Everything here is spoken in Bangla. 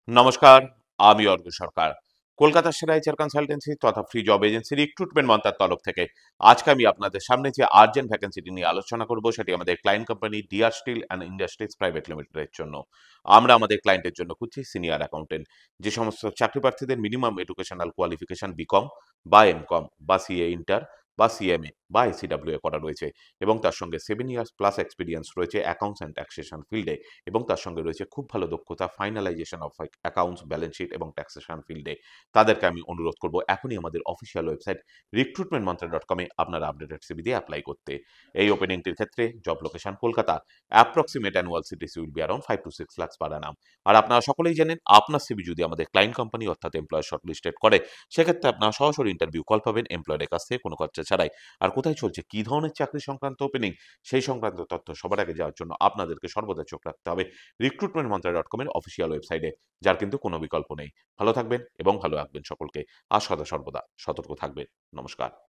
নমস্কার, আমি অর্ঘ্য সরকার। কলকাতার সেরা এইচআর কনসালটেন্সি তথা ফ্রি জব এজেন্সি রিক্রুটমেন্ট মন্ত্রার তরফ থেকে আজকে আমি আপনাদের সামনে যে আর্জেন্ট ভ্যাকেন্সিটি নিয়ে আলোচনা করব সেটি আমাদের client company DR steel and industries private লিমিটেডের জন্য। আমরা আমাদের ক্লায়েন্টের জন্য খুঁজছি সিনিয়র অ্যাকাউন্টেন্ট। যে সমস্ত চাকরি প্রার্থীদের মিনিমাম এডুকেশনাল কোয়ালিফিকেশন বিকম বা এমকম বা সিএ ইন্টার বা সিএমএ বা এসিডব্লিউ করা রয়েছে এবং তার সঙ্গে 7 ইয়ার্স প্লাস এক্সপিরিয়েন্স রয়েছে অ্যাকাউন্টস অ্যান্ড ট্যাক্সেশন ফিল্ডে এবং তার সঙ্গে রয়েছে খুব ভালো দক্ষতা finalization of accounts, balance sheet এবং ট্যাক্সেশন ফিল্ডে। তাদেরকে আমি অনুরোধ করব এখনই আমাদের অফিসিয়াল ওয়েবসাইট recruitmentmantra.com এ আপনারা আপডেটেড সিভি দিয়ে অ্যাপ্লাই করতে। এই ওপেনিংটির ক্ষেত্রে job location Kolkata. Approximate annual CTC will be around 5 to 6 lakhs per annum। আর আপনারা সকলেই জানেন আপনার সিভি যদি আমাদের ক্লায়েন্ট কোম্পানি অর্থাৎ এমপ্লয়ার শর্টলিস্টেড করে সেক্ষেত্রে আপনারা সরাসরি ইন্টারভিউ কল পাবেন এমপ্লয়ারের কাছ থেকে কোনো খরচা ছাড়াই। আর কোথায় চলছে, কী ধরনের চাকরি সংক্রান্ত ওপেনিং, সেই সংক্রান্ত তথ্য সবার আগে যাওয়ার জন্য আপনাদেরকে সর্বদা চোখ রাখতে হবে recruitmentmantra.com এর অফিসিয়াল ওয়েবসাইটে, যার কিন্তু কোনো বিকল্প নেই। ভালো থাকবেন এবং ভালো রাখবেন সকলকে। আর সদা সর্বদা সতর্ক থাকবেন। নমস্কার।